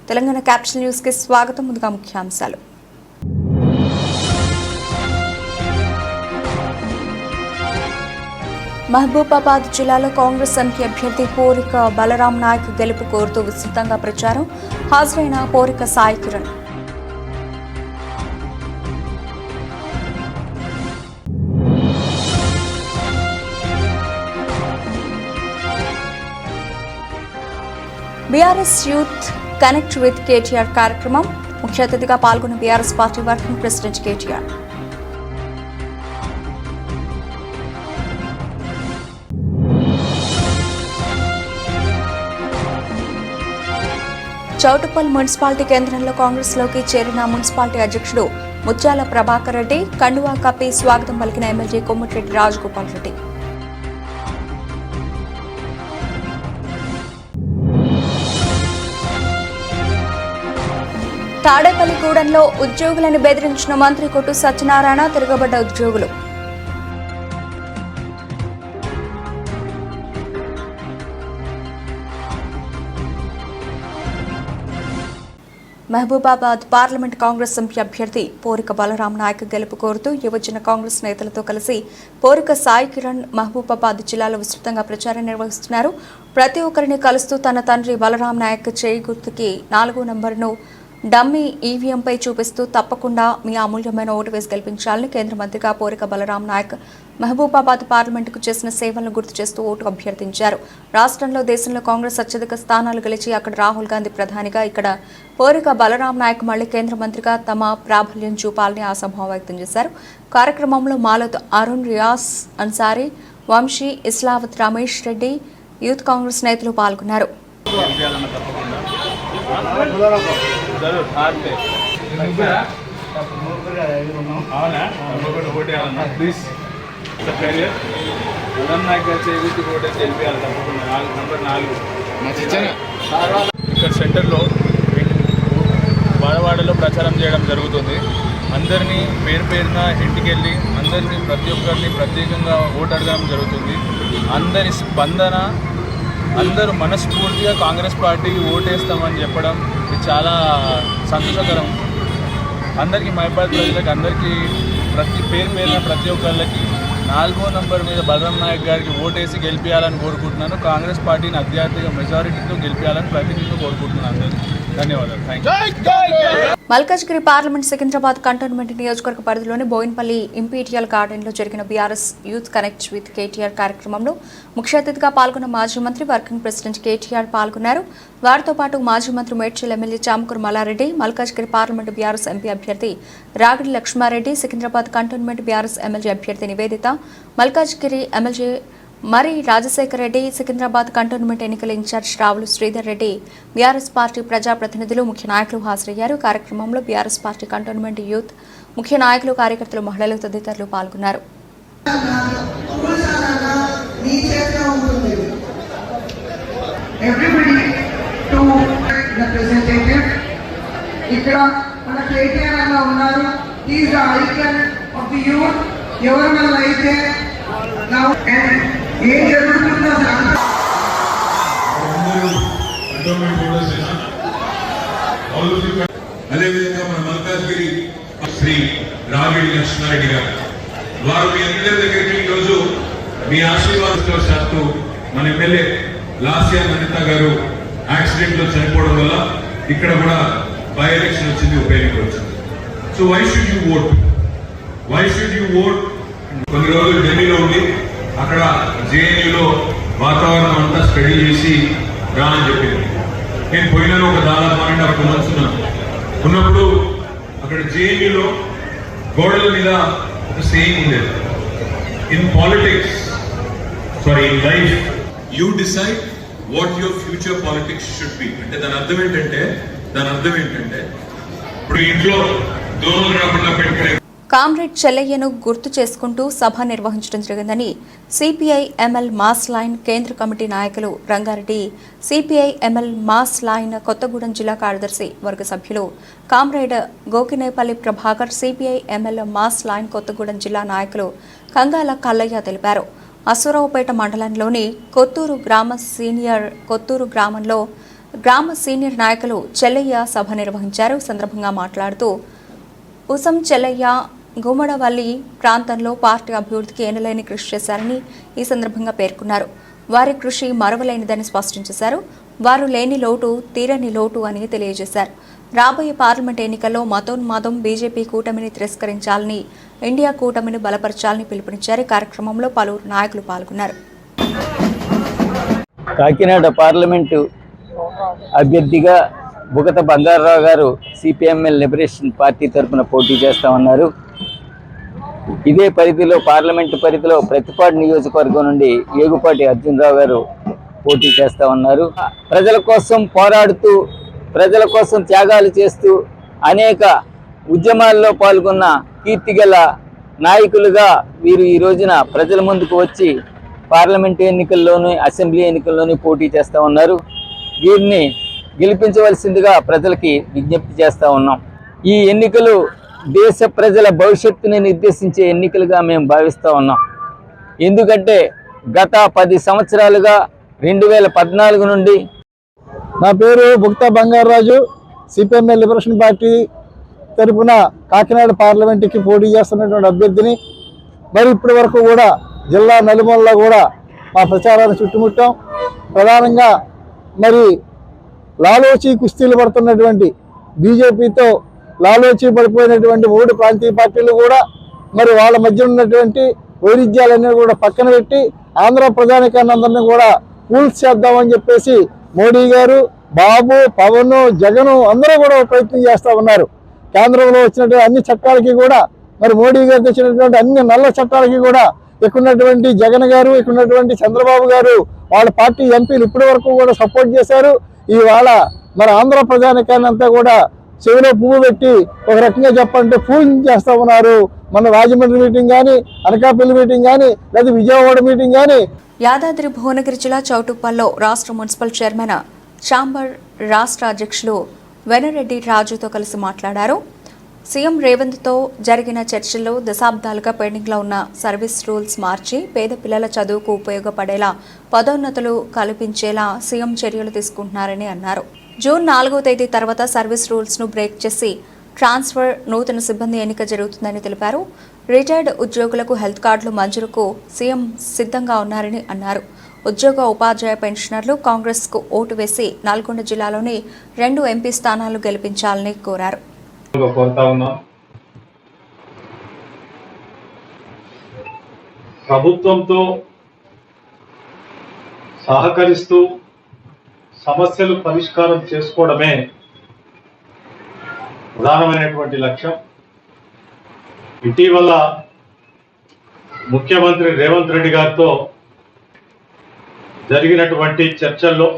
Telangana capital news కి స్వాగతం. ముందుగా ముఖ్యాంశాలు. మహబూబాబాద్ జిల్లాలో కాంగ్రెస్ ఎంపీ అభ్యర్థి పోరిక బలరాం నాయక్ గెలుపు కోరుతూ విస్తృతంగా ప్రచారం. హాజరైన Porika Sai Kiran. BRS youth connect with KTR కార్యక్రమం. ముఖ్య అతిథిగా పాల్గొన్న BRS party working president KTR. Choutuppal municipality కేంద్రంలో కాంగ్రెస్లోకి చేరిన మున్సిపాలిటీ అధ్యక్షుడు ముత్యాల ప్రభాకర్ రెడ్డి కండువా కప్పి స్వాగతం పలికిన ఎమ్మెల్యే కొమ్మటిరెడ్డి రాజగోపాల్ రెడ్డి. తాడేపల్లిగూడెంలో ఉద్యోగులను బెదిరించిన మంత్రి కొట్టు సత్యనారాయణ, తిరగబడ్డ ఉద్యోగులు. మహబూబాబాద్ పార్లమెంట్ కాంగ్రెస్ ఎంపీ అభ్యర్థి పోరిక బలరాం నాయక్ గెలుపు కోరుతూ యువజన కాంగ్రెస్ నేతలతో కలిసి పోరిక సాయి కిరణ్ మహబూబాబాద్ జిల్లాలో విస్తృతంగా ప్రచారం నిర్వహిస్తున్నారు. ప్రతి ఒక్కరిని కలుస్తూ తన తండ్రి బలరాం నాయక్ చేయి గుర్తుకి 4వ నంబర్ను డమ్మీ ఈవీఎంపై చూపిస్తూ తప్పకుండా మీ అమూల్యమైన ఓటు వేసి గెలిపించాలని కేంద్ర మంత్రిగా పోరిక బలరాం నాయక్ మహబూబాబాద్ పార్లమెంటుకు చేసిన సేవలను గుర్తు చేస్తూ ఓటు అభ్యర్థించారు. రాష్ట్రంలో దేశంలో కాంగ్రెస్ అత్యధిక స్థానాలు గెలిచి అక్కడ రాహుల్ గాంధీ ప్రధానిగా, ఇక్కడ పోరిక బలరాం నాయక్ మళ్లీ కేంద్ర మంత్రిగా తమ ప్రాబల్యం చూపాలని ఆశాభావం వ్యక్తం చేశారు. కార్యక్రమంలో మాలత్ అరుణ్, రియాస్ అన్సారీ, వంశీ, ఇస్లావత్, రమేష్ రెడ్డి, యూత్ కాంగ్రెస్ నేతలు పాల్గొన్నారు. ఇక్కడ సెంటర్లో వాడవాడలో ప్రచారం చేయడం జరుగుతుంది. అందరినీ పేరున ఇంటికి వెళ్ళి అందరినీ ప్రతి ఒక్కరిని ప్రత్యేకంగా ఓటు అడగడం జరుగుతుంది. అందరి స్పందన, అందరూ మనస్ఫూర్తిగా కాంగ్రెస్ పార్టీకి ఓటేస్తామని చెప్పడం ఇది చాలా సంతోషకరం. అందరికీ మహబూబాబాద్ ప్రజలకు అందరికీ పేరున ప్రతి ఒక్కళ్ళకి 4వ నంబర్ మీద బలరాం నాయక్ గారికి ఓటేసి గెలిపించాలని కోరుకుంటున్నాను. కాంగ్రెస్ పార్టీని అత్యధిక మెజారిటీతో గెలిపించాలని ప్రతినిధులు కోరుకుంటున్నాను. అందరికీ ధన్యవాదాలు. మల్కాజ్గిరి పార్లమెంట్ సికింద్రాబాద్ కంటోన్మెంట్ నియోజకవర్గ పరిధిలోని బోయిన్పల్లి ఇంపీరియల్ గార్డెన్లో జరిగిన BRS youth connect with KTR కార్యక్రమంలో ముఖ్య అతిథిగా పాల్గొన్న మాజీ మంత్రి వర్కింగ్ ప్రెసిడెంట్ కేటీఆర్ పాల్గొన్నారు. వారితో పాటు మాజీ మంత్రి Medchal MLA Chamakuru Mallareddy, Malkajgiri parliament BRS MP అభ్యర్థి Ragidi Lakshmareddy, Secunderabad cantonment BRS MLA అభ్యర్థి నివేదిత, మల్కాజ్గిరి ఎమ్మెల్యే మరి రాజశేఖర్ రెడ్డి, సికింద్రాబాద్ కంటోన్మెంట్ ఎన్నికల incharge Ravulu Sridhar Reddy, BRS party ప్రజాప్రతినిధులు, ముఖ్య నాయకులు హాజరయ్యారు. కార్యక్రమంలో బీఆర్ఎస్ పార్టీ కంటోన్మెంట్ యూత్ ముఖ్య నాయకులు, కార్యకర్తలు, మహిళలు తదితరులు పాల్గొన్నారు. అదేవిధంగా మన మల్కాజ్గిరి శ్రీ రాగిడి లక్ష్మారెడ్డి గారు, వారు మీ అందరి దగ్గరికి ఈరోజు మీ ఆశీర్వాదశాత్తు మన ఎమ్మెల్యే లాస్యా అనిత గారు యాక్సిడెంట్ లో చనిపోవడం వల్ల ఇక్కడ కూడా బై ఎలక్షన్ వచ్చింది, ఉప ఎన్నిక వచ్చింది. So why should you vote? కొన్ని రోజులు ఢిల్లీలో ఉండి అక్కడ జేఎన్యూలో వాతావరణం అంతా స్టడీ చేసి రా అని చెప్పింది. నేను పోయినాను, ఒక దాదాపు 1.5 months ఉన్నప్పుడు అక్కడ జేఎన్యూలో గోడల మీద ఒక సేయింగ్ ఉండేది, in politics in life you decide what your future politics should be. అంటే దాని అర్థం ఏంటంటే ఇప్పుడు ఇంట్లో దోమలు రాకుండా పెట్టుకునే కామ్రేడ్ చెల్లయ్యను గుర్తు చేసుకుంటూ సభ నిర్వహించడం జరిగిందని సిపిఐ ఎంఎల్ మాస్ లైన్ కేంద్ర కమిటీ నాయకులు Rangareddy, CPI ML mass line Kothagudem జిల్లా కార్యదర్శి వర్గ సభ్యులు comrade Gokinepalli Prabhakar, CPI ML mass line Kothagudem జిల్లా నాయకులు కంగాల కల్లయ్య తెలిపారు. అశ్వరావుపేట మండలంలోని కొత్తూరు గ్రామంలో గ్రామ సీనియర్ నాయకులు చెల్లయ్య సభ నిర్వహించారు. సందర్భంగా మాట్లాడుతూ ఉసం చెల్లయ్య గుమ్మడవల్లి ప్రాంతంలో పార్టీ అభివృద్ధికి ఎనలేని కృషి చేశారని ఈ సందర్భంగా పేర్కొన్నారు. వారి కృషి మరవలేనిదని స్పష్టం చేశారు. వారు లేని లోటు తీరని లోటు అని తెలియజేశారు. రాబోయే పార్లమెంట్ ఎన్నికల్లో మతోన్మాదం బీజేపీ కూటమిని తిరస్కరించాలని, ఇండియా కూటమిని బలపరచాలని పిలుపునిచ్చారు. కార్యక్రమంలో పలువురు నాయకులు పాల్గొన్నారు. కాకినాడ పార్లమెంటు అభ్యర్థిగా బుగత బంగారరావు గారు సిపిఎంఎల్ లిబరేషన్ పార్టీ తరఫున పోటీ చేస్తా ఉన్నారు. ఇదే పరిధిలో పార్లమెంటు పరిధిలో ప్రతిపాడు నియోజకవర్గం నుండి ఏగుపాటి అర్జునరావు గారు పోటీ చేస్తా ఉన్నారు. ప్రజల కోసం పోరాడుతూ, ప్రజల కోసం త్యాగాలు చేస్తూ అనేక ఉద్యమాల్లో పాల్గొన్న కీర్తిగల నాయకులుగా వీరు ఈ రోజున ప్రజల ముందుకు వచ్చి పార్లమెంటు ఎన్నికల్లోనూ అసెంబ్లీ ఎన్నికల్లోనూ పోటీ చేస్తూ ఉన్నారు. వీరిని గెలిపించవలసిందిగా ప్రజలకి విజ్ఞప్తి చేస్తూ ఉన్నాం. ఈ ఎన్నికలు దేశ ప్రజల భవిష్యత్తుని నిర్దేశించే ఎన్నికలుగా మేము భావిస్తూ ఉన్నాం. ఎందుకంటే గత 10 సంవత్సరాలుగా 2014 నుండి నా పేరు బుక్తా బంగారాజు, సిపిఎంఎల్ లిబరేషన్ పార్టీ తరఫున కాకినాడ పార్లమెంటుకి పోటీ చేస్తున్నటువంటి అభ్యర్థిని. మరి ఇప్పటి వరకు కూడా జిల్లా నలుమూలలో కూడా మా ప్రచారాన్ని చుట్టుముట్టాం. ప్రధానంగా మరి లాలోచి కుస్తీలు పడుతున్నటువంటి బీజేపీతో లాలోచి పడిపోయినటువంటి 3 ప్రాంతీయ పార్టీలు కూడా మరి వాళ్ళ మధ్య ఉన్నటువంటి వైరుధ్యాలన్నీ కూడా పక్కన పెట్టి ఆంధ్ర ప్రజానికాన్ని అందరినీ కూడా కూల్స్ చేద్దామని చెప్పేసి మోడీ గారు, బాబు, పవన్, జగన్ అందరూ కూడా ప్రయత్నం చేస్తూ ఉన్నారు. కేంద్రంలో వచ్చినటువంటి అన్ని చట్టాలకి కూడా మరి మోడీ గారు తెచ్చినటువంటి అన్ని నల్ల చట్టాలకి కూడా ఇక్కడున్నటువంటి జగన్ గారు, ఇక్కడున్నటువంటి చంద్రబాబు గారు, వాళ్ళ పార్టీ ఎంపీలు ఇప్పటి వరకు కూడా సపోర్ట్ చేశారు. ఇవాళ మరి ఆంధ్ర ప్రజానికాన్ని అంతా కూడా చెవిలో పువ్వు పెట్టి ఒక రకంగా చెప్పంటే ఫూల్ చేస్తూ ఉన్నారు. మన రాజమండ్రి మీటింగ్ కానీ, అనకాపల్లి మీటింగ్ కానీ, లేదా విజయవాడ మీటింగ్ కానీ. యాదాద్రి భువనగిరి జిల్లా చౌటుప్పల్లో రాష్ట్ర మున్సిపల్ చైర్మన్ ఛాంబర్ రాష్ట్ర అధ్యక్షులు వెనరెడ్డి రాజుతో కలిసి మాట్లాడారు. సీఎం రేవంత్తో జరిగిన చర్చల్లో దశాబ్దాలుగా పెండింగ్లో ఉన్న సర్వీస్ రూల్స్ మార్చి పేద పిల్లల చదువుకు ఉపయోగపడేలా పదోన్నతులు కల్పించేలా సీఎం చర్యలు తీసుకుంటున్నారని అన్నారు. జూన్ 4వ తేదీ తర్వాత సర్వీస్ రూల్స్ను బ్రేక్ చేసి ట్రాన్స్ఫర్, నూతన సిబ్బంది ఎన్నిక జరుగుతుందని తెలిపారు. రిటైర్డ్ ఉద్యోగులకు హెల్త్ కార్డులు మంజూరుకు సీఎం సిద్ధంగా ఉన్నారని అన్నారు. ఉద్యోగ ఉపాధ్యాయ పెన్షనర్లు కాంగ్రెస్కు ఓటు వేసి నల్గొండ జిల్లాలోని 2 ఎంపీ స్థానాలు గెలిపించాలని కోరారు. ప్రభుత్వంతో సహకరిస్తూ సమస్యలు పరిష్కారం చేసుకోవడమే ప్రధానమైనటువంటి లక్ష్యం. ఇటీవల ముఖ్యమంత్రి రేవంత్ రెడ్డి గారితో జరిగినటువంటి చర్చల్లో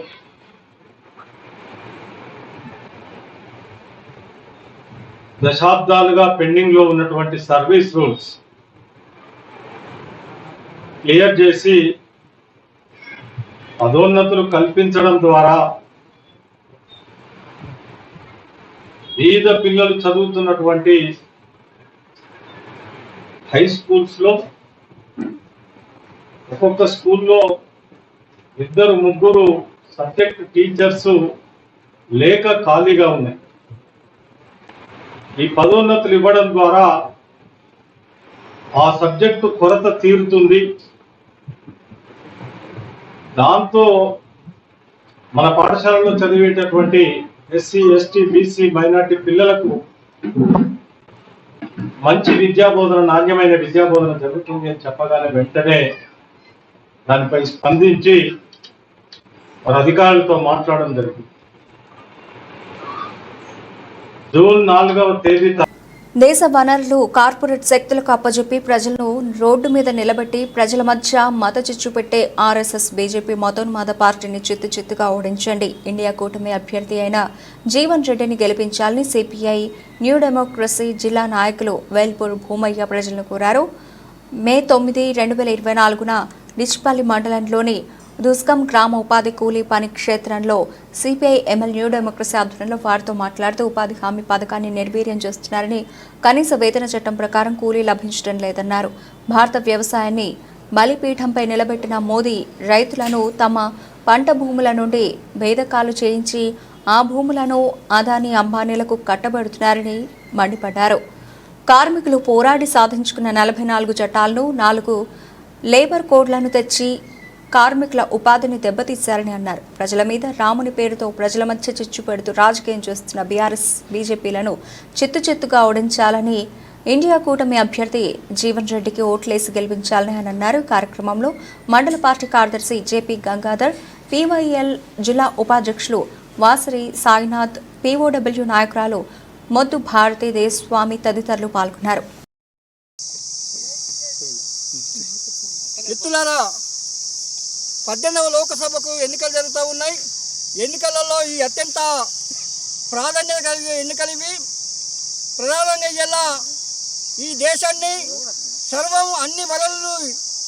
దశాబ్దాలుగా పెండింగ్లో ఉన్నటువంటి సర్వీస్ రూల్స్ క్లియర్ చేసి పదోన్నతులు కల్పించడం ద్వారా పేద పిల్లలు చదువుతున్నటువంటి హై స్కూల్స్లో ఒక్కొక్క స్కూల్లో 2-3 సబ్జెక్ట్ టీచర్స్ లేక ఖాళీగా ఉన్నాయి. ఈ పదోన్నతులు ఇవ్వడం ద్వారా ఆ సబ్జెక్టు కొరత తీరుతుంది. దాంతో మన పాఠశాలలో చదివేటటువంటి ఎస్సీ, ఎస్టీ, బీసీ, మైనార్టీ పిల్లలకు మంచి విద్యాబోధన, నాణ్యమైన విద్యాబోధన జరుగుతుంది అని చెప్పగానే వెంటనే దానిపై స్పందించి మన అధికారులతో మాట్లాడడం జరిగింది. జూన్ 4వ తేదీ దేశ వనరులు కార్పొరేట్ శక్తులకు అప్పజెప్పి ప్రజలను రోడ్డు మీద నిలబెట్టి ప్రజల మధ్య మత చిచ్చు పెట్టే ఆర్ఎస్ఎస్ బీజేపీ మతోన్మాద పార్టీని చిత్తుగా ఓడించండి. ఇండియా కూటమి అభ్యర్థి అయిన జీవన్ రెడ్డిని గెలిపించాలని సిపిఐ న్యూ డెమోక్రసీ జిల్లా నాయకులు వేల్పూర్ భూమయ్య ప్రజలను కోరారు. మే 9, 2024న డిచ్పల్లి మండలంలోని దుస్కం గ్రామ ఉపాధి కూలీ పని క్షేత్రంలో సిపిఐ ఎంఎల్ న్యూ డెమోక్రసీ ఆధ్వర్యంలో వారితో మాట్లాడుతూ ఉపాధి హామీ పథకాన్ని నిర్వీర్యం చేస్తున్నారని, కనీస వేతన చట్టం ప్రకారం కూలీ లభించడం లేదన్నారు. భారత వ్యవసాయాన్ని బలిపీఠంపై నిలబెట్టిన మోదీ రైతులను తమ పంట భూముల నుండి భేదకాలు చేయించి ఆ భూములను అదానీ అంబానీలకు కట్టబెడుతున్నారని మండిపడ్డారు. కార్మికులు పోరాడి సాధించుకున్న 44 చట్టాలను 4 లేబర్ కోడ్లను తెచ్చి కార్మికుల ఉపాధిని దెబ్బతీశారని అన్నారు. ప్రజల మీద రాముని పేరుతో ప్రజల మధ్య చిచ్చు పెడుతూ రాజకీయం చేస్తున్న బీఆర్ఎస్ బీజేపీలను చిత్తుగా ఓడించాలని ఇండియా కూటమి అభ్యర్థి జీవన్ రెడ్డికి ఓట్లేసి గెలిపించాలని అని అన్నారు. కార్యక్రమంలో మండల పార్టీ కార్యదర్శి జేపీ గంగాధర్, పీవైఎల్ జిల్లా ఉపాధ్యక్షులు వాసరి సాయినాథ్, పీఓడబ్ల్యూ నాయకురాలు మొద్దు భారతీ దేశస్వామి తదితరులు పాల్గొన్నారు. మిత్రులారా, 18వ లోకసభకు ఎన్నికలు జరుగుతూ ఉన్నాయి. ఎన్నికలలో ఈ అత్యంత ప్రాధాన్యత కలిగే ఎన్నికలు ఇవి. ప్రధానంగా ఇలా ఈ దేశాన్ని సర్వం అన్ని వనరులు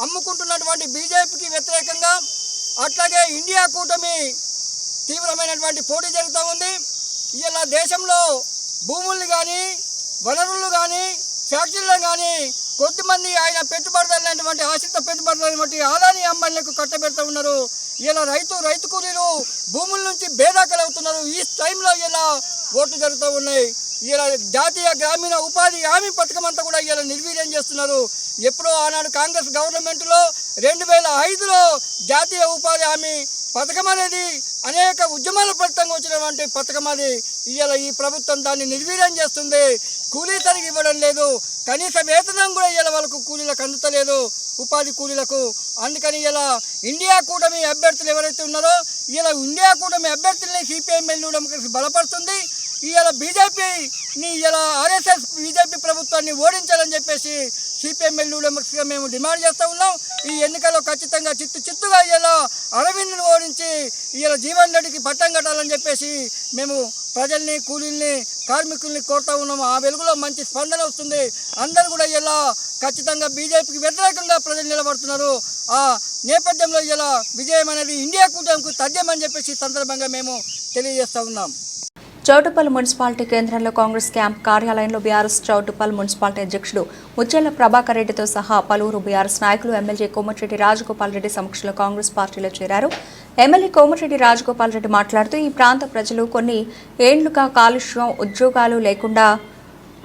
అమ్ముకుంటున్నటువంటి బీజేపీకి వ్యతిరేకంగా, అట్లాగే ఇండియా కూటమి తీవ్రమైనటువంటి పోటీ జరుగుతూ ఉంది. ఇలా దేశంలో భూముల్ని కానీ వనరులు కానీ ఫ్యాక్టరీలను కానీ కొద్దిమంది ఆయన పెట్టుబడిదారులైనటువంటి ఆశ్రిత పెట్టుబడిదారులైనటువంటి అదానీ అంబానీలకు కట్టబెడుతూ ఉన్నారు. ఇలా రైతు కూలీలు భూముల నుంచి బేదాకలు అవుతున్నారు. ఈ టైంలో ఇలా ఓట్లు జరుగుతూ ఉన్నాయి. ఇలా జాతీయ గ్రామీణ ఉపాధి హామీ పథకం అంతా కూడా ఇలా నిర్వీర్యం చేస్తున్నారు. ఎప్పుడో ఆనాడు కాంగ్రెస్ గవర్నమెంట్లో 2005లో జాతీయ ఉపాధి హామీ పథకం అనేది అనేక ఉద్యమాల ఫలితంగా వచ్చినటువంటి పథకం అది. ఇవాళ ఈ ప్రభుత్వం దాన్ని నిర్వీర్యం చేస్తుంది. కూలీ సరిగి ఇవ్వడం లేదు. కనీస వేతనం కూడా ఇవాళ వాళ్ళకు కూలీలకు అందుతలేదు, ఉపాధి కూలీలకు. అందుకని ఇలా ఇండియా కూటమి అభ్యర్థులు ఎవరైతే ఉన్నారో ఇలా ఇండియా కూటమి అభ్యర్థుల్ని సిపిఎంఎల్ బలపడుతుంది. ఇవాళ బీజేపీని ఇలా ఆర్ఎస్ఎస్ బీజేపీ ప్రభుత్వాన్ని ఓడించాలని చెప్పేసి సిపిఎంఎల్గా మేము డిమాండ్ చేస్తూ ఉన్నాం. ఈ ఎన్నికల్లో ఖచ్చితంగా చిత్తుగా ఇలా అరవింద్ను ఓడించి ఇలా జీవన్ రెడ్డికి పట్టం కట్టాలని చెప్పేసి మేము ప్రజల్ని, కూలీల్ని, కార్మికుల్ని కోరుతూ ఉన్నాము. ఆ వెలుగులో మంచి స్పందన వస్తుంది. అందరూ కూడా ఇలా ఖచ్చితంగా బీజేపీకి వ్యతిరేకంగా ప్రజలు నిలబడుతున్నారు. ఆ నేపథ్యంలో ఇలా విజయం అనేది ఇండియా కూటమికి తథ్యమని చెప్పేసి సందర్భంగా మేము తెలియజేస్తూ ఉన్నాం. చౌటుప్పల్ మున్సిపాలిటీ కేంద్రంలో కాంగ్రెస్ క్యాంప్ కార్యాలయంలో బీఆర్ఎస్ చౌటుప్పల్ మున్సిపాలిటీ అధ్యక్షుడు ముచ్చెళ్ల ప్రభాకర్ రెడ్డితో సహా పలువురు బీఆర్ఎస్ నాయకులు ఎమ్మెల్యే కోమటిరెడ్డి రాజగోపాల్ రెడ్డి సమక్షంలో కాంగ్రెస్ పార్టీలో చేరారు. ఎమ్మెల్యే కోమటిరెడ్డి రాజగోపాల్ రెడ్డి మాట్లాడుతూ ఈ ప్రాంత ప్రజలు కొన్ని ఏళ్లుగా కాలుష్యం, ఉద్యోగాలు లేకుండా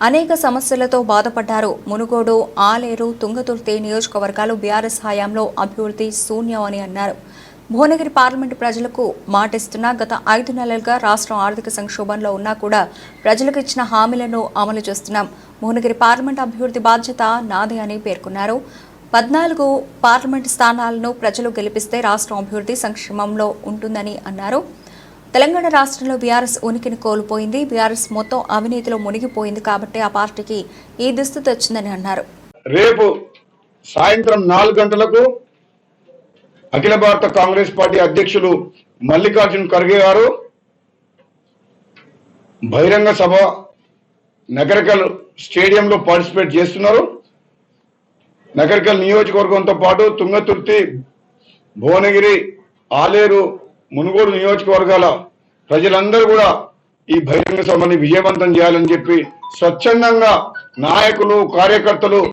అనేక సమస్యలతో బాధపడ్డారు. మునుగోడు, ఆలేరు, తుంగతుర్తి నియోజకవర్గాలు బీఆర్ఎస్ హయాంలో అభివృద్ధి శూన్యం అని అన్నారు. భువనగిరి పార్లమెంటు ప్రజలకు మాటిస్తున్నా గత 5 నెలలుగా రాష్ట్రం ఆర్థిక సంక్షోభంలో ఉన్నా కూడా ప్రజలకు ఇచ్చిన హామీలను అమలు చేస్తున్నాం. భువనగిరి పార్లమెంటు అభివృద్ధి బాధ్యత నాదే అని పేర్కొన్నారు. 14 పార్లమెంటు స్థానాలను ప్రజలు గెలిపిస్తే రాష్ట్రం అభివృద్ధి సంక్షేమంలో ఉంటుందని అన్నారు. తెలంగాణ రాష్ట్రంలో బీఆర్ఎస్ ఉనికిని కోల్పోయింది. బీఆర్ఎస్ మొత్తం అవినీతిలో మునిగిపోయింది కాబట్టి ఆ పార్టీకి ఈ దుస్థితి వచ్చిందని అన్నారు. రేపు సాయంత్రం 4 గంటలకు అఖిల భారత కాంగ్రెస్ పార్టీ అధ్యక్షులు మల్లికార్జున్ ఖర్గే గారు బహిరంగ సభ నగరికల్ స్టేడియంలో పార్టిసిపేట్ చేస్తున్నారు. నగరికల్ నియోజకవర్గంతో పాటు తుంగతుర్తి, భువనగిరి, ఆలేరు, మునుగోడు నియోజకవర్గాల ప్రజలందరూ కూడా ఈ బహిరంగ సభని విజయవంతం చేయాలని చెప్పి స్వచ్ఛందంగా నాయకులు, కార్యకర్తలు,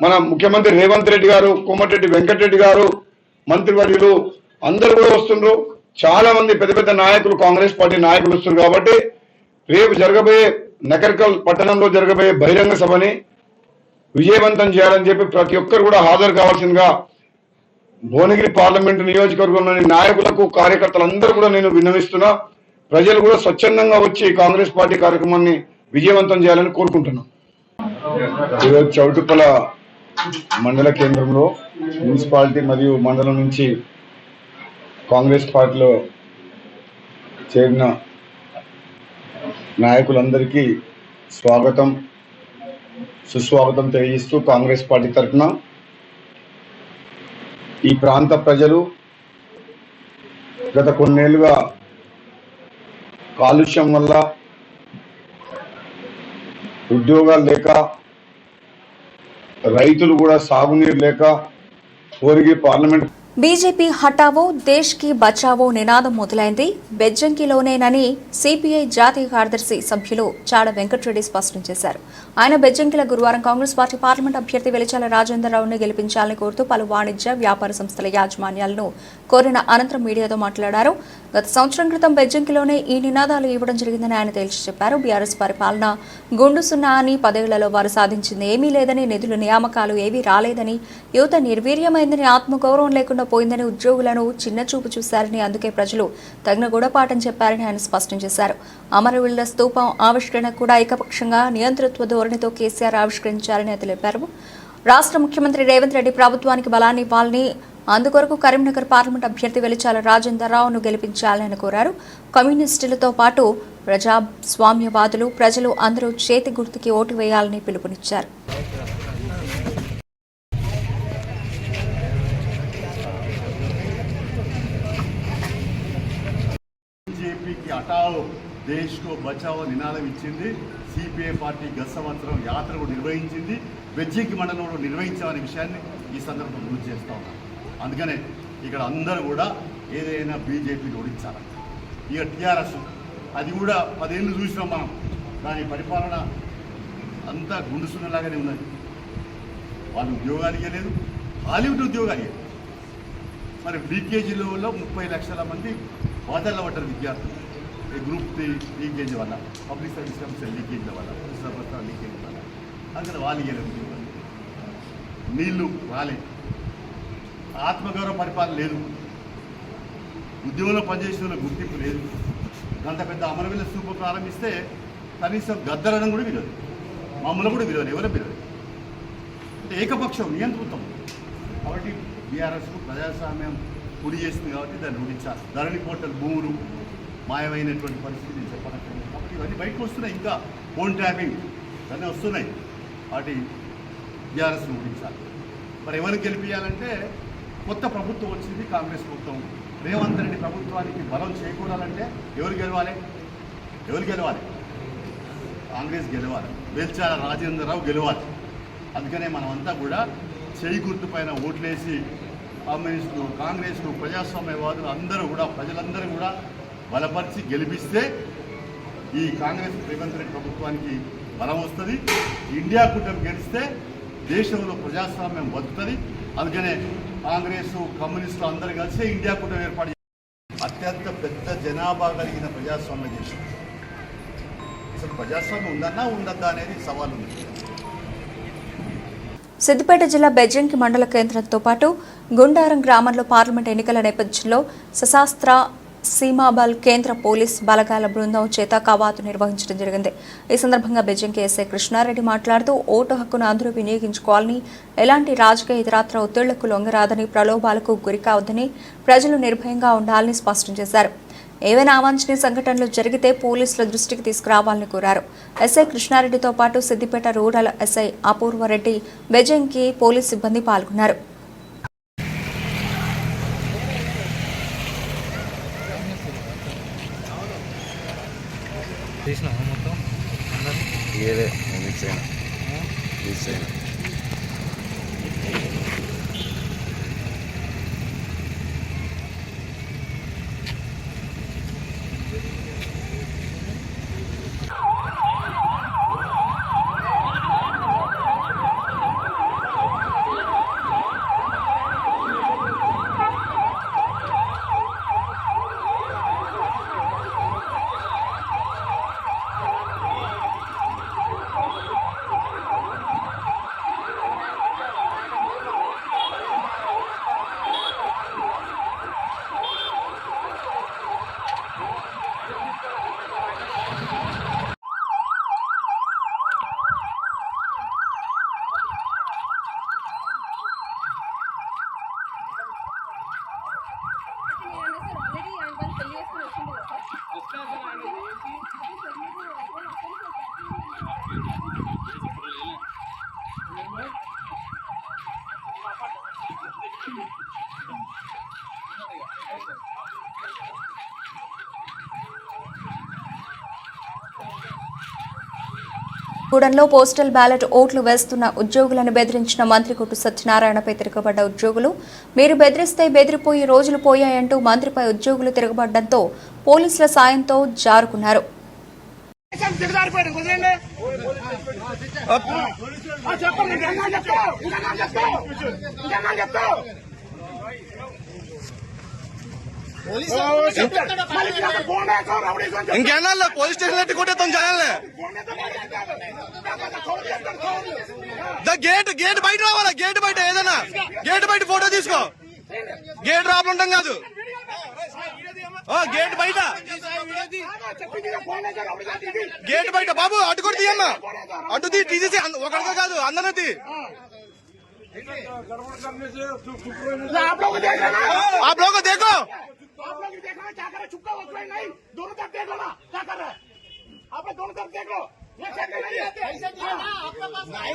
మన ముఖ్యమంత్రి రేవంత్ రెడ్డి గారు, కోమటిరెడ్డి వెంకటరెడ్డి గారు, మంత్రివర్యులు అందరూ కూడా వస్తున్నారు. చాలా మంది పెద్ద పెద్ద నాయకులు, కాంగ్రెస్ పార్టీ నాయకులు వస్తున్నారు. కాబట్టి రేపు జరగబోయే నకరికల్ పట్టణంలో జరగబోయే బహిరంగ సభని విజయవంతం చేయాలని చెప్పి ప్రతి ఒక్కరు కూడా హాజరు కావాల్సిందిగా భువనగిరి పార్లమెంటు నియోజకవర్గంలోని నాయకులకు, కార్యకర్తలందరూ కూడా నేను విన్నవిస్తున్నా. ప్రజలు కూడా స్వచ్ఛందంగా వచ్చి కాంగ్రెస్ పార్టీ కార్యక్రమాన్ని విజయవంతం చేయాలని కోరుకుంటున్నాం. ఈరోజు చౌటుప్పల మండల కేంద్రంలో మున్సిపాలిటీ మరియు మండలం నుంచి కాంగ్రెస్ పార్టీలో చేరిన నాయకులందరికీ స్వాగతం, సుస్వాగతం తెలియజేస్తూ కాంగ్రెస్ పార్టీ తరఫున ఈ ప్రాంత ప్రజలు గత కొన్నేళ్లుగా కాలుష్యం వల్ల, ఉద్యోగాలు లేక, రైతులు కూడా సాగునీరు లేక భువనగిరి పార్లమెంట్ బీజేపీ హటావో దేశ్ కి బచావో నినాదం మొదలైంది బెజ్జంకిలోనేనని సిపిఐ జాతీయ కార్యదర్శి సభ్యులు చాడ వెంకటరెడ్డి స్పష్టం చేశారు. ఆయన బెజ్జంకిలో గురువారం కాంగ్రెస్ పార్టీ పార్లమెంట్ అభ్యర్థి వెలిచాల రాజేంద్రరావును గెలిపించాలని కోరుతూ పలు వాణిజ్య వ్యాపార సంస్థల యాజమాన్యాలను కోరిన అనంతరం మీడియాతో మాట్లాడారు. గత సంవత్సరం క్రితం బెజ్జంకిలోనే ఈ నినాదాలు ఇవ్వడం జరిగిందని ఆయన తేల్చి చెప్పారు. బీఆర్ఎస్ పరిపాలన గుండు సున్నా అని 10 ఏళ్లలో వారు సాధించింది ఏమీ లేదని, నిధుల నియామకాలు ఏవీ రాలేదని, యువత నిర్వీర్యమైందని, ఆత్మగౌరవం లేకుండా పోయిందని, ఉద్యోగులను చిన్నచూపు చూశారని, అందుకే ప్రజలు తగిన గుణపాఠం చెప్పారని ఆయన స్పష్టం చేశారు. అమరవీరుల స్తూపం ఆవిష్కరణ కూడా ఏకపక్షంగా నియంతృత్వ ధోరణితో కేసీఆర్ ఆవిష్కరించారని తెలిపారు. రాష్ట్ర ముఖ్యమంత్రి రేవంత్ రెడ్డి ప్రభుత్వానికి బలాన్ని ఇవ్వాలని, అందుకొరకు కరీంనగర్ పార్లమెంట్ అభ్యర్థి వెలిచాల రాజేంద్రరావును గెలిపించాలని కోరారు. కమ్యూనిస్టులతో పాటు ప్రజాస్వామ్యవాదులు, ప్రజలు అందరూ చేతి గుర్తుకి ఓటు వేయాలని పిలుపునిచ్చారు. బీజేపీకి హటావో దేశ్ కో బచావో నినాదం ఇచ్చింది. సిపిఐ పార్టీ గత సంవత్సరం యాత్ర నిర్వహించింది. బెజ్జంకి మండలంలో నిర్వహించామనే విషయాన్ని ఈ సందర్భంగా గుర్తు చేస్తా ఉన్నాం. అందుకనే ఇక్కడ అందరూ కూడా ఏదైనా బీజేపీని ఓడించాలి. ఇక టీఆర్ఎస్ అది కూడా 10 ఏళ్ళు చూసినాం మనం. దాని పరిపాలన అంతా గుండుసున్నలాగానే ఉన్నది. వాళ్ళు ఉద్యోగాలు ఇవ్వలేదు, హాలీవుడ్ ఉద్యోగాలు ఇవ్వలేదు. మరి లీకేజీలో 30 లక్షల మంది బాధల్లో పడ్డారు విద్యార్థులు. గ్రూప్ 3 లీకేజీ వల్ల, పబ్లిక్ సర్వీస్ కమిషన్ లీకేజీల వల్ల, లీకేజీ వల్ల అక్కడ వాళ్ళు ఇవ్వలేదు ఉద్యోగాలు. నీళ్లు రాలేదు, ఆత్మగౌరవ పరిపాలన లేదు, ఉద్యోగంలో పనిచేసిన వాళ్ళ గుర్తింపు లేదు. గంట పెద్ద అమరవీరుల స్తూపం ప్రారంభిస్తే కనీసం గద్దరడం కూడా విలువదు, మమ్మల్ని కూడా విలువదు, ఎవరో విలువదు. అంటే ఏకపక్షం నియంత్రితం. కాబట్టి బీఆర్ఎస్కు ప్రజాస్వామ్యం గురి చేస్తుంది కాబట్టి దాన్ని ఓడించాలి. ధరణి పోర్టల్ భూములు మాయమైనటువంటి పరిస్థితి నేను చెప్పనట్లేదు. కాబట్టి ఇవన్నీ బయటకు వస్తున్నాయి. ఇంకా ఫోన్ ట్యాపింగ్ ఇవన్నీ వస్తున్నాయి. వాటి బీఆర్ఎస్ను ఓడించాలి. మరి ఎవరికి గెలిపించాలంటే కొత్త ప్రభుత్వం వచ్చింది, కాంగ్రెస్ ప్రభుత్వం. రేవంత్ రెడ్డి ప్రభుత్వానికి బలం చేకూరాలంటే ఎవరు గెలవాలి? కాంగ్రెస్ గెలవాలి, వెలిచాల రాజేంద్రరావు గెలవాలి. అందుకనే మనమంతా కూడా చేయి గుర్తు పైన ఓట్లేసి కమ్యూనిస్టులు, కాంగ్రెస్లు, ప్రజాస్వామ్యవాదులు అందరూ కూడా, ప్రజలందరూ కూడా బలపరిచి గెలిపిస్తే ఈ కాంగ్రెస్ రేవంత్ రెడ్డి ప్రభుత్వానికి బలం వస్తుంది. ఇండియా కూటమి గెలిస్తే దేశంలో ప్రజాస్వామ్యం బతుకుతుంది. అందుకనే కాంగ్రెస్, కమ్యూనిస్టులు అందరూ కలిసి ఇండియా కూటమి ఏర్పాటు అత్యంత పెద్ద జనాభా కలిగిన ప్రజాస్వామ్య దేశం. అసలు ప్రజాస్వామ్యం ఉందన్నా ఉండద్దా అనేది సవాల్ ఉంది. సిద్దిపేట జిల్లా బెజ్జంకి మండల కేంద్రంతో పాటు గుండారం గ్రామంలో పార్లమెంట్ ఎన్నికల నేపథ్యంలో సశాస్త్ర సీమాబల్ కేంద్ర పోలీస్ బలగాల బృందం చేత కవాతు నిర్వహించడం జరిగింది. ఈ సందర్భంగా బెజ్జంకి ఎస్ఐ కృష్ణారెడ్డి మాట్లాడుతూ ఓటు హక్కును అందరూ వినియోగించుకోవాలని, ఎలాంటి రాజకీయ ఇతరాత్ర ఒత్తిళ్లకు లొంగరాదని, ప్రలోభాలకు గురికావద్దని, ప్రజలు నిర్భయంగా ఉండాలని స్పష్టం చేశారు. ఏవైనా అవాంఛనీయ సంఘటనలు జరిగితే పోలీసుల దృష్టికి తీసుకురావాలని కోరారు. ఎస్ఐ కృష్ణారెడ్డితో పాటు Siddipet rural SI Apurvareddy, Bejjanki police సిబ్బంది పాల్గొన్నారు. గూడెంలో పోస్టల్ బ్యాలెట్ ఓట్లు వేస్తున్న ఉద్యోగులను బెదిరించిన మంత్రి కొట్టు సత్యనారాయణపై తిరగబడ్డ ఉద్యోగులు మీరు బెదిరిస్తే బెదిరిపోయి రోజులు పోయాయంటూ మంత్రిపై ఉద్యోగులు తిరగబడ్డంతో పోలీసుల సాయంతో జారుకున్నారు. ఇంకేనా పోలీస్ స్టేషన్ కొట్టేస్తాం జనాలే. గేట్ బయట రావాలా, గేట్ బయట ఏదైనా గేట్ బయట ఫోటో తీసుకో. గేట్ రాపలు ఉంటాం కాదు, గేట్ బయట గేట్ బయట బాబు అటు కూడా తీయమ్మా, అటు తీసేసి ఒకరితో కాదు అందరూ తీ. आप लोग को देखो, दोनों तरफ देख लो ना क्या कर रहा है. आप लोग दोनों तरफ देख लो.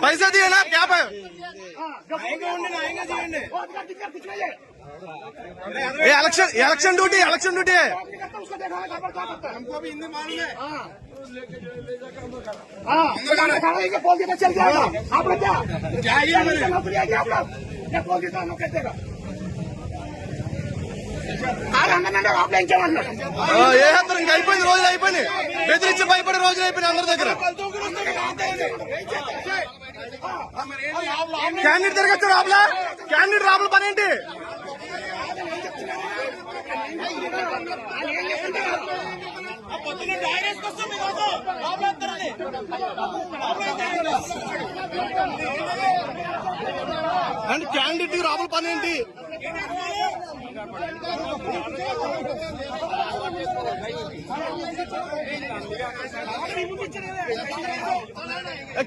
पैसा दिए ना क्या पे इलेक्शन ड्यूटी है. हमको भी हिंदी मालूम है. बोल के चल जाएगा. आप लोग क्या आप लोग क्या बोल देता हूँ कहते हैं ఇంకా అయిపోయింది, రోజులు అయిపోయినాయి. బెదిరించి భయపడే రోజులు అయిపోయినాయి అందరి దగ్గర. క్యాండిడేట్ తిరగచ్చు రాబులా, క్యాండిడేట్ రాబుల పని ఏంటి? అండ్ క్యాండిడేట్ రాబుల పని ఏంటి?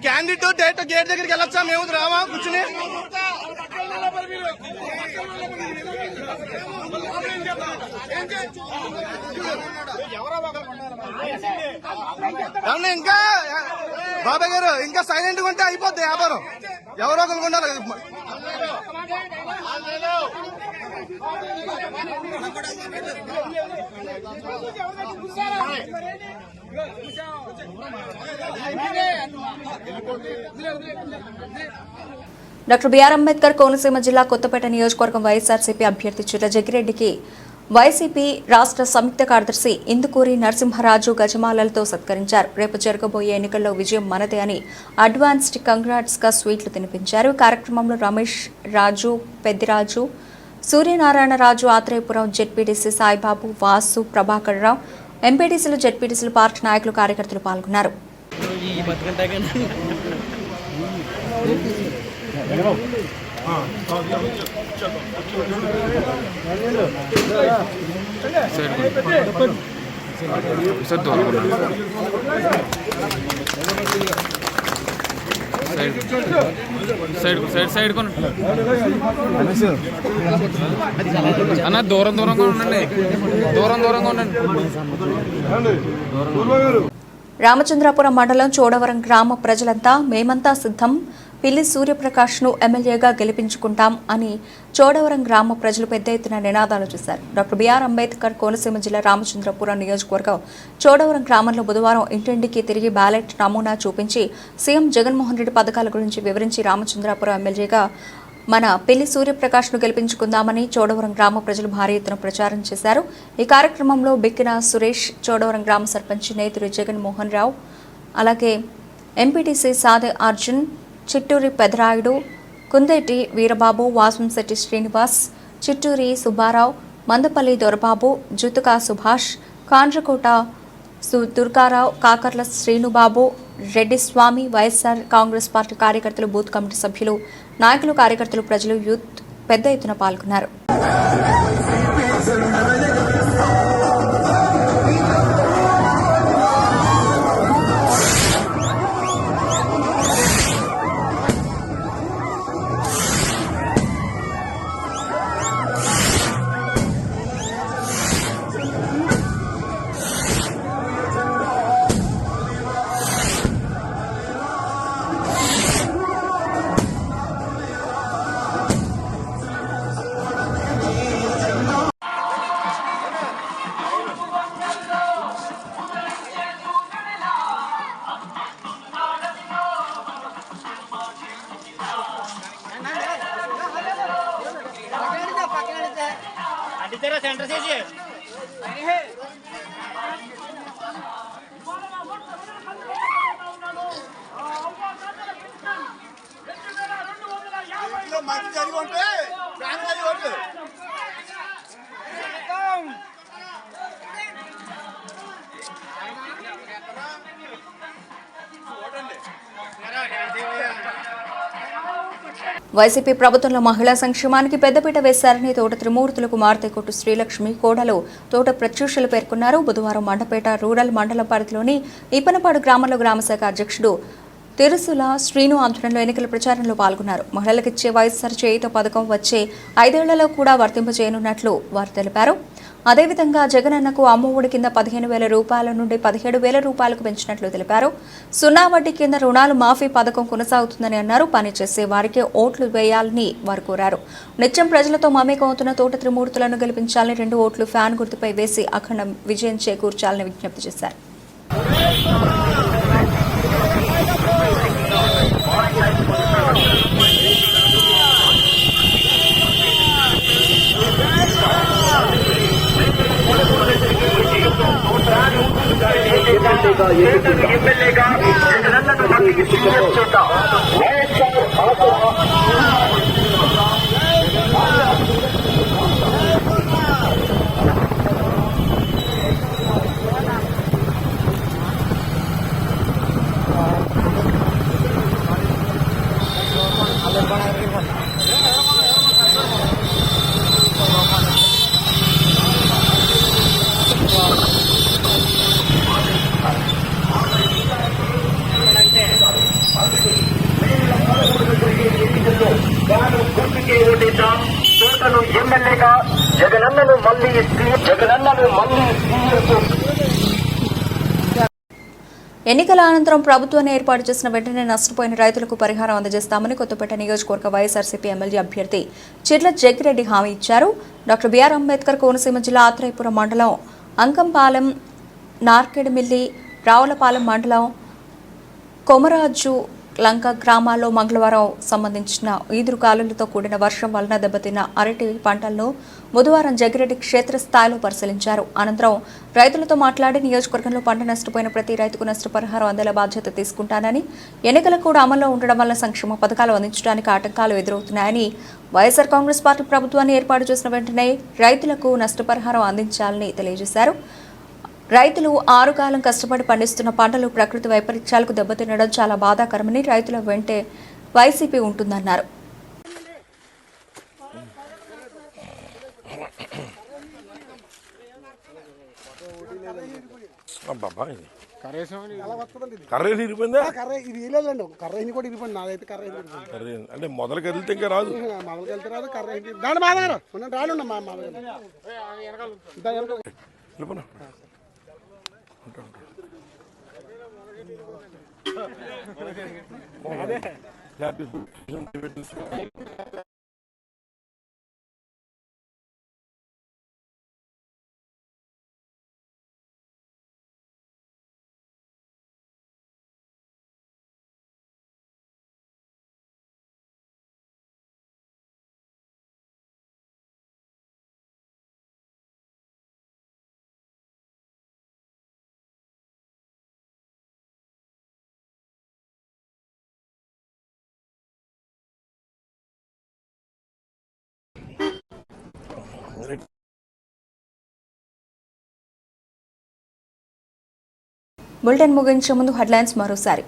క్యాండిడేట్ డైరెక్ట్ గేట్ దగ్గరికి వెళ్ళొచ్చా? మేము రామా కూర్చుని ఇంకా బాబాయ్ గారు ఇంకా సైలెంట్ గా ఉంటే అయిపోద్ది వ్యాపారం. ఎవరో ఒకరు ఉండాలి. డాక్టర్ బిఆర్ అంబేద్కర్ కోనసీమ జిల్లా కొత్తపేట నియోజకవర్గం వైఎస్ఆర్సీపీ అభ్యర్థి చిట్ట జగ్గిరెడ్డికి వైసీపీ రాష్ట్ర సంయుక్త కార్యదర్శి ఇందుకూరి నరసింహరాజు గజమాలలతో సత్కరించారు. రేపు జరగబోయే ఎన్నికల్లో విజయం మనదే అని అడ్వాన్స్డ్ కంగ్రాట్స్ గా స్వీట్లు తినిపించారు. కార్యక్రమంలో రమేష్ రాజు, పెద్దిరాజు, సూర్యనారాయణరాజు, ఆత్రేయపురం జెడ్పీటీసీ సాయిబాబు, వాసు, ప్రభాకర్ రావు, ఎంపీటీసీలు, జెడ్పీటీసీలు, పార్టీ నాయకులు, కార్యకర్తలు పాల్గొన్నారు. అన్న దూరంగా ఉండండి, దూరంగా ఉండండి. రామచంద్రాపురం మండలం చోడవరం గ్రామ ప్రజలంతా మేమంతా సిద్ధం, పిల్లి సూర్యప్రకాష్ను ఎమ్మెల్యేగా గెలిపించుకుంటాం అని చోడవరం గ్రామ ప్రజలు పెద్ద ఎత్తున నినాదాలు చేశారు. డాక్టర్ బిఆర్ అంబేద్కర్ కోనసీమ జిల్లా రామచంద్రపురం నియోజకవర్గం చోడవరం గ్రామంలో బుధవారం ఇంటింటికి తిరిగి బ్యాలెట్ నమూనా చూపించి సీఎం జగన్మోహన్ రెడ్డి పథకాల గురించి వివరించి రామచంద్రాపురం ఎమ్మెల్యేగా మన పిల్లి సూర్యప్రకాష్ను గెలిపించుకుందామని చోడవరం గ్రామ ప్రజలు భారీ ఎత్తున ప్రచారం చేశారు. ఈ కార్యక్రమంలో బిక్కిన సురేష్, చోడవరం గ్రామ సర్పంచ్ నేతూరి జగన్మోహన్ రావు, అలాగే ఎంపీటీసీ సాదే అర్జున్, చిట్టూరి పెదరాయుడు, కుందేటి వీరబాబు, వాసంశెట్టి శ్రీనివాస్, చిట్టూరి సుబ్బారావు, మందపల్లి దొరబాబు, జుతుకా సుభాష్, కాండ్రకోట దుర్గారావు, కాకర్ల శ్రీనుబాబు, రెడ్డి స్వామి, వైఎస్ఆర్ కాంగ్రెస్ పార్టీ కార్యకర్తలు, బూత్ కమిటీ సభ్యులు, నాయకులు, కార్యకర్తలు, ప్రజలు, యూత్ పెద్ద ఎత్తున పాల్గొన్నారు. వైసీపీ ప్రభుత్వంలో మహిళా సంక్షేమానికి పెద్దపీట వేశారని తోట త్రిమూర్తుల కుమార్తె కొట్టు శ్రీలక్ష్మి కోడలు తోట ప్రత్యూషలు పేర్కొన్నారు. బుధవారం మండపేట రూరల్ మండల పరిధిలోని ఇప్పనపాడు గ్రామంలో గ్రామశాఖ అధ్యక్షుడు తిరుసుల శ్రీను ఆధ్వర్యంలో ఎన్నికల ప్రచారంలో పాల్గొన్నారు. మహిళలకిచ్చే వైఎస్ఆర్ చేయుత పథకం వచ్చే 5 ఏళ్లలో కూడా వర్తింపజేయనున్నట్లు వారు తెలిపారు. అదేవిధంగా జగనన్నకు అమ్మఒడి కింద 15,000 రూపాయల నుండి 17,000 రూపాయలకు పెంచినట్లు తెలిపారు. 0 వడ్డీ కింద రుణాలు మాఫీ పథకం కొనసాగుతుందని అన్నారు. పనిచేసే వారికే ఓట్లు వేయాలని వారు కోరారు. నిత్యం ప్రజలతో మమేకం అవుతున్న తోట త్రిమూర్తులను గెలిపించాలని 2 ఓట్లు ఫ్యాన్ గుర్తుపై వేసి అఖండ విజయం చేకూర్చాలని విజ్ఞప్తి చేశారు. ఎన్నికల అనంతరం ప్రభుత్వాన్ని ఏర్పాటు చేసిన వెంటనే నష్టపోయిన రైతులకు పరిహారం అందజేస్తామని కొత్తపేట నియోజకవర్గ వైఎస్ఆర్సీపీ ఎమ్మెల్యే అభ్యర్థి చిర్ల జగ్గిరెడ్డి హామీ ఇచ్చారు. డాక్టర్ బిఆర్ అంబేద్కర్ కోనసీమ జిల్లా ఆత్రేయపురం మండలం అంకంపాలెం, నార్కెడమిల్లి, రావులపాలెం మండలం కొమరాజు లంక గ్రామాల్లో మంగళవారం సంబంధించిన ఈదురుగాలులతో కూడిన వర్షం వలన దెబ్బతిన్న అరటి పంటలను బుధవారం జగ్గిరెడ్డి క్షేత్రస్థాయిలో పరిశీలించారు. అనంతరం రైతులతో మాట్లాడి నియోజకవర్గంలో పంట నష్టపోయిన ప్రతి రైతుకు నష్టపరిహారం అందేలా బాధ్యత తీసుకుంటానని, ఎన్నికలు కూడా అమల్లో ఉండడం వల్ల సంక్షేమ పథకాలు అందించడానికి ఆటంకాలు ఎదురవుతున్నాయని, వైఎస్ఆర్ కాంగ్రెస్ పార్టీ ప్రభుత్వాన్ని ఏర్పాటు చేసిన వెంటనే రైతులకు నష్టపరిహారం అందించాలని తెలియజేశారు. రైతులు 6 కాలం కష్టపడి పండిస్తున్న పంటలు ప్రకృతి వైపరీత్యాలకు దెబ్బతినడం చాలా బాధాకరమని, రైతుల వెంటే వైసీపీ ఉంటుందన్నారు. అంటే మొదలుకి వెళ్తే ఇంకా రాదు, బులెటిన్ ముగించే ముందు హెడ్లైన్స్ మరోసారి.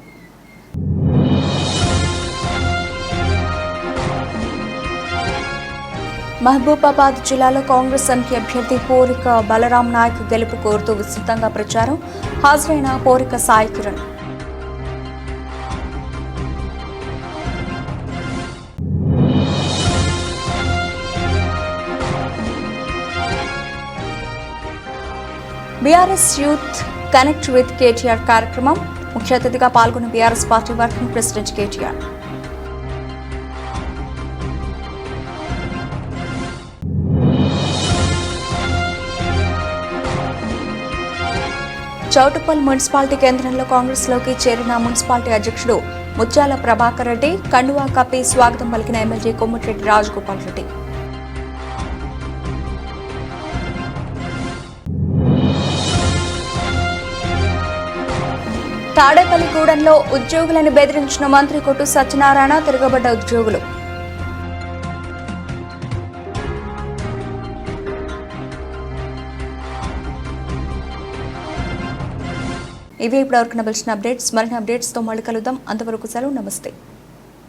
మహబూబాబాద్ జిల్లాలో కాంగ్రెస్ ఎంపీ అభ్యర్థి పోరిక బలరాం నాయక్ గెలుపు కోరుతూ విస్తృతంగా ప్రచారం. హాజరైన Porika Sai Kiran. BRS youth connect with KTR కార్యక్రమం. ముఖ్య అతిథిగా పాల్గొన్న BRS party working president KTR. Choutuppal municipality కేంద్రంలో కాంగ్రెస్లోకి చేరిన మున్సిపాలిటీ అధ్యక్షుడు ముత్యాల ప్రభాకర్ రెడ్డి, కండువా కప్పి స్వాగతం పలికిన ఎమ్మెల్యే కొమ్మటిరెడ్డి రాజగోపాల్ రెడ్డి. తాడేపల్లిగూడెంలో ఉద్యోగులను బెదిరించిన మంత్రి కొట్టు సత్యనారాయణ, తిరగబడ్డ ఉద్యోగులు. ఇవే ఇప్పటివరకు నవలసిన అప్డేట్స్. మరిన్ని అప్డేట్స్తో మళ్ళీ కలుద్దాం. అంతవరకు సెలవు. నమస్తే.